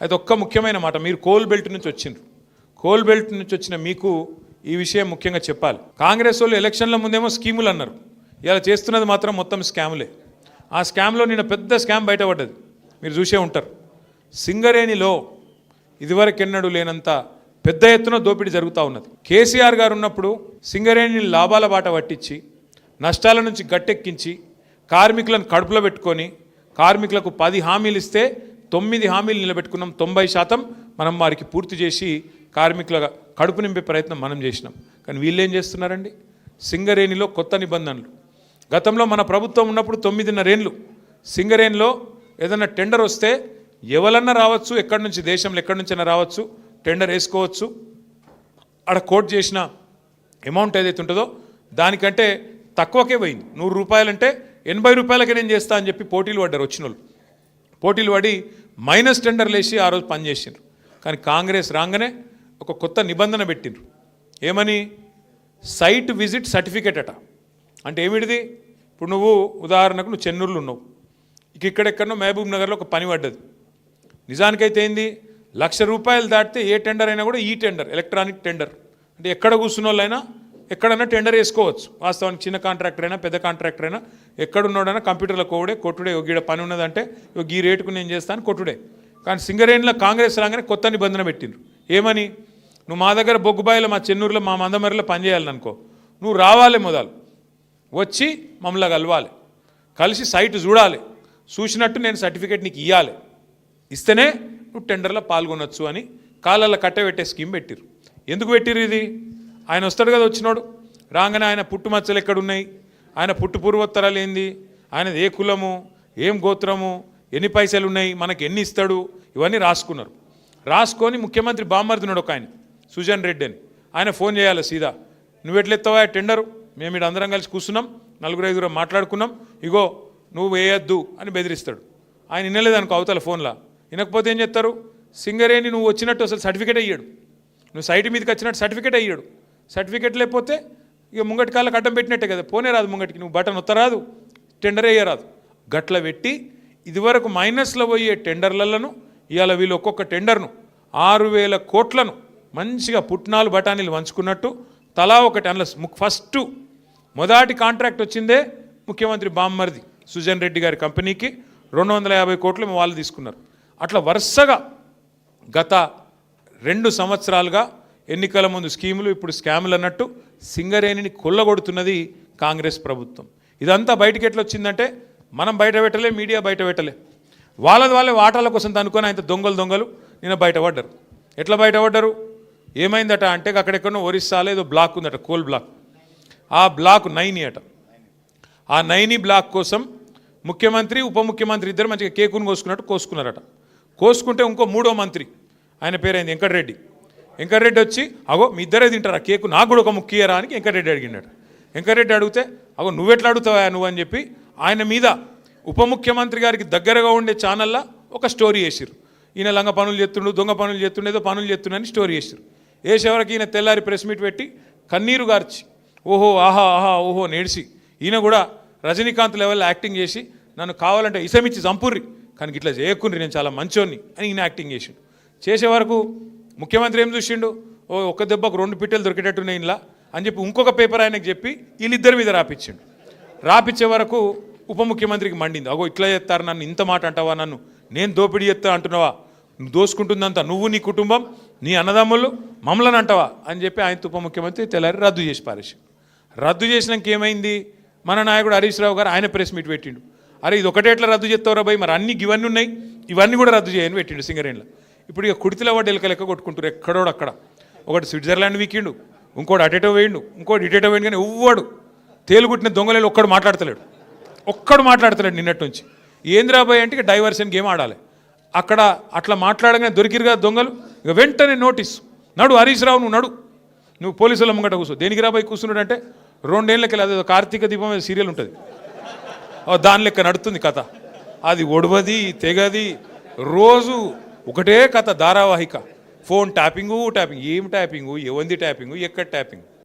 అది ఒక్క ముఖ్యమైన మాట. మీరు కోల్ బెల్ట్ నుంచి వచ్చిండ్రు. కోల్ బెల్ట్ నుంచి వచ్చిన మీకు ఈ విషయం ముఖ్యంగా చెప్పాలి. కాంగ్రెస్ వాళ్ళు ఎలక్షన్ల ముందేమో స్కీములు అన్నారు, ఇలా చేస్తున్నది మాత్రం మొత్తం స్కాములే. ఆ స్కామ్లో నిన్న పెద్ద స్కామ్ బయటపడ్డది, మీరు చూసే ఉంటారు. సింగరేణిలో ఇదివరకెన్నడూ లేనంత పెద్ద ఎత్తున దోపిడీ జరుగుతూ ఉన్నది. కేసీఆర్ గారు ఉన్నప్పుడు సింగరేణిని లాభాల బాట పట్టించి నష్టాల నుంచి గట్టెక్కించి కార్మికులను కడుపులో పెట్టుకొని కార్మికులకు 10 హామీలు ఇస్తే 9 హామీలు నిలబెట్టుకున్నాం. 90% మనం వారికి పూర్తి చేసి కార్మికుల కడుపు నింపే ప్రయత్నం మనం చేసినాం. కానీ వీళ్ళు ఏం చేస్తున్నారండి? సింగరేణిలో కొత్త నిబంధనలు. గతంలో మన ప్రభుత్వం ఉన్నప్పుడు 9.5 ఏళ్ళు సింగరేణిలో ఏదైనా టెండర్ వస్తే ఎవరన్నా రావచ్చు, ఎక్కడి నుంచి దేశంలో ఎక్కడి నుంచైనా రావచ్చు, టెండర్ వేసుకోవచ్చు. ఆడ కోట్ చేసిన అమౌంట్ ఏదైతే ఉంటుందో దానికంటే తక్కువకే పోయింది. 100 రూపాయలంటే 80 రూపాయలకే నేను చేస్తా అని చెప్పి పోటీలు పడ్డారు. వచ్చిన వాళ్ళు పోటీలు పడి మైనస్ టెండర్లు వేసి ఆ రోజు పనిచేసిండ్రు. కానీ కాంగ్రెస్ రాగానే ఒక కొత్త నిబంధన పెట్టిండ్రు. ఏమని? సైట్ విజిట్ సర్టిఫికేట్ అట. అంటే ఏమిటిది? ఇప్పుడు నువ్వు ఉదాహరణకు నువ్వు చెన్నూరులో ఉన్నావు, ఇక్కడెక్కడో మహబూబ్ నగర్లో ఒక పని పడ్డది. నిజానికైతే ఏంది, 1,00,000 రూపాయలు దాటితే ఏ టెండర్ అయినా కూడా ఈ టెండర్, ఎలక్ట్రానిక్ టెండర్. అంటే ఎక్కడ కూర్చున్న వాళ్ళైనా ఎక్కడైనా టెండర్ వేసుకోవచ్చు. వాస్తవానికి చిన్న కాంట్రాక్టర్ అయినా పెద్ద కాంట్రాక్టర్ అయినా ఎక్కడున్నాడైనా కంప్యూటర్లో కోవడే కొట్టుడే. గీడ పని ఉన్నదంటే ఈ రేటుకు నేను చేస్తాను కొట్టుడే. కానీ సింగరేణిలో కాంగ్రెస్ రాగానే కొత్త నిబంధన పెట్టిండ్రు. ఏమని? నువ్వు మా దగ్గర బొగ్గుబాయిలో మా చెన్నూరులో మా మందమరిలో పనిచేయాలనుకో, నువ్వు రావాలి, మొదలు వచ్చి మమ్మల్ని కలవాలి, కలిసి సైట్ చూడాలి, చూసినట్టు నేను సర్టిఫికేట్ నీకు ఇవ్వాలి, ఇస్తేనే నువ్వు టెండర్లో పాల్గొనొచ్చు అని కాళ్ళల్లో కట్టబెట్టే స్కీమ్ పెట్టిరు. ఎందుకు పెట్టిరు ఇది? ఆయన వస్తాడు కదా, వచ్చినాడు రాగానే ఆయన పుట్టుమచ్చలు ఎక్కడున్నాయి, ఆయన పుట్టు పూర్వోత్తరాలు ఏంది, ఆయనది ఏ కులము, ఏం గోత్రము, ఎన్ని పైసలు ఉన్నాయి, మనకి ఎన్ని ఇస్తాడు, ఇవన్నీ రాసుకున్నారు. రాసుకొని ముఖ్యమంత్రి బామ్మర్దినాడు ఒక ఆయన, సుజన్ రెడ్డి అని, ఆయన ఫోన్ చేయాలి సీదా, నువ్వు ఎట్లెత్తావా టెండరు, మేము ఇక్కడ అందరం కలిసి కూర్చున్నాం, 4-5 మాట్లాడుకున్నాం, ఇగో నువ్వు వేయద్దు అని బెదిరిస్తాడు. ఆయన వినలేదనుకో అవతల ఫోన్లో, వినకపోతే ఏం చేస్తారు? సింగరేణి నువ్వు వచ్చినట్టు అసలు సర్టిఫికేట్ అయ్యాడు, నువ్వు సైట్ మీదకి వచ్చినట్టు సర్టిఫికేట్ అయ్యాడు. సర్టిఫికేట్ లేకపోతే ఇక ముంగటి కాళ్ళకి అడ్డం పెట్టినట్టే కదా, పోనే రాదు ముంగటికి, నువ్వు బటన్ ఒత్తరాదు, టెండర్ వేయరాదు. గట్ల పెట్టి ఇదివరకు మైనస్లో పోయే టెండర్లను ఇవాళ వీళ్ళు ఒక్కొక్క టెండర్ను 6,000 కోట్లను మంచిగా పుట్నాలు బఠానీలు వంచుకున్నట్టు తలా ఒకటి. అందులో ఫస్ట్ మొదటి కాంట్రాక్ట్ వచ్చిందే ముఖ్యమంత్రి బామ్మర్ది సుజన్ రెడ్డి గారి కంపెనీకి 250 కోట్లు వాళ్ళు తీసుకున్నారు. అట్లా వరుసగా గత 2 సంవత్సరాలుగా ఎన్నికల ముందు స్కీములు, ఇప్పుడు స్కాములు అన్నట్టు సింగరేణిని కొల్లగొడుతున్నది కాంగ్రెస్ ప్రభుత్వం. ఇదంతా బయటికి ఎట్లా వచ్చిందంటే మనం బయట పెట్టలే, మీడియా బయట పెట్టలే, వాళ్ళే వాటాల కోసం అనుకొని ఆయన దొంగలు నిన్న బయటపడ్డారు. ఎట్లా బయటపడ్డారు? ఏమైందట అంటే అక్కడెక్కడో ఒరిస్సాలో ఏదో బ్లాక్ ఉందట, కోల్ బ్లాక్. ఆ బ్లాక్ 9 అట. ఆ 9 బ్లాక్ కోసం ముఖ్యమంత్రి ఉప ముఖ్యమంత్రి ఇద్దరు మంచిగా కేకును కోసుకున్నట్టు కోసుకున్నారట. కోసుకుంటే ఇంకో 3వ మంత్రి, ఆయన పేరైంది వెంకటరెడ్డి. వెంకటరెడ్డి వచ్చి, అగో మీ ఇద్దరే తింటారా కేకు, నాకు కూడా ఒక ముఖ్యరా అని వెంకటరెడ్డి అడిగినాడు. వెంకటరెడ్డి అడిగితే, అగో నువ్వెట్లా అడుగుతావా నువ్వు అని చెప్పి ఆయన మీద ఉప ముఖ్యమంత్రి గారికి దగ్గరగా ఉండే ఛానల్లో ఒక స్టోరీ వేసిరు. ఈయన లంగ పనులు చేస్తుండు, దొంగ పనులు చేస్తుండే, ఏదో పనులు చేస్తుండని స్టోరీ వేసిరు. వేసేవరకు ఈయన తెల్లారి ప్రెస్ మీట్ పెట్టి కన్నీరు గార్చి ఓహో ఆహా ఆహా ఓహో నేడిసి ఈయన కూడా రజనీకాంత్ లెవెల్లో యాక్టింగ్ చేసి నన్ను కావాలంటే ఇసమిచ్చి చంపుర్రి కానీ ఇట్లా చేయకుండ్రి, నేను చాలా మంచోన్ని అని ఈయన యాక్టింగ్ చేసిండు. చేసే వరకు ముఖ్యమంత్రి ఏం చూసిండు, ఓ ఒక్క దెబ్బకు 2 పిట్టెలు దొరికేటట్టున్నాయి ఇలా అని చెప్పి ఇంకొక పేపర్ ఆయనకు చెప్పి వీళ్ళిద్దరి మీద రాపిచ్చిండు. రాపిచ్చే వరకు ఉప ముఖ్యమంత్రికి మండింది, అగో ఇట్లా చేస్తారు, నన్ను ఇంత మాట అంటావా, నన్ను నేను దోపిడీ చేస్తా అంటున్నావా, నువ్వు దోసుకుంటుందంతా నువ్వు, నీ కుటుంబం, నీ అన్నదమ్ములు, మమ్మల్ని అంటావా అని చెప్పి ఆయన ఉప ముఖ్యమంత్రి తెల్లారి రద్దు చేసి పారేసి. రద్దు చేసినాక ఏమైంది, మన నాయకుడు హరీష్ రావు గారు ఆయన ప్రెస్ మీట్ పెట్టిండు. అరే ఇది ఒకటే ఎట్లా రద్దు చేస్తావురా భయ్, మరి అన్ని ఇవన్నీ ఉన్నాయి, ఇవన్నీ కూడా రద్దు చేయని పెట్టిండు సింగరేణిలో. ఇప్పుడు ఇక కుడితిలో వాడు ఎలక లెక్క కొట్టుకుంటారు ఎక్కడోడు అక్కడ. ఒకటి స్విట్జర్లాండ్ వీకిండు, ఇంకోటి అటేటో వేయండు, ఇంకోటి ఇటేటో వేయండు. కానీ ఎవ్వడు తేలుగుట్టిన దొంగలేలు ఒక్కడు మాట్లాడతలేడు నిన్నటి నుంచి. ఏంద్రాబాయ్ అంటే ఇక డైవర్షన్ గేమ్ ఆడాలి. అక్కడ అట్లా మాట్లాడగానే దొరికిరుగా దొంగలు, ఇక వెంటనే నోటీస్, నడు హరీష్ రావు నువ్వు పోలీసుల ముంగట కూర్చో. దేనికి రాబాయి కూర్చున్నాడు అంటే 2 ఏళ్ళకి అదే కార్తీక దీపం సీరియల్ ఉంటుంది, దాని లెక్క నడుతుంది కథ. అది ఒడవది తెగది, రోజు ఒకటే కథ ధారావాహిక. ఫోన్ ట్యాపింగు, ఏం ట్యాపింగు, ఎవంది ట్యాపింగు, ఎక్కడ ట్యాపింగు.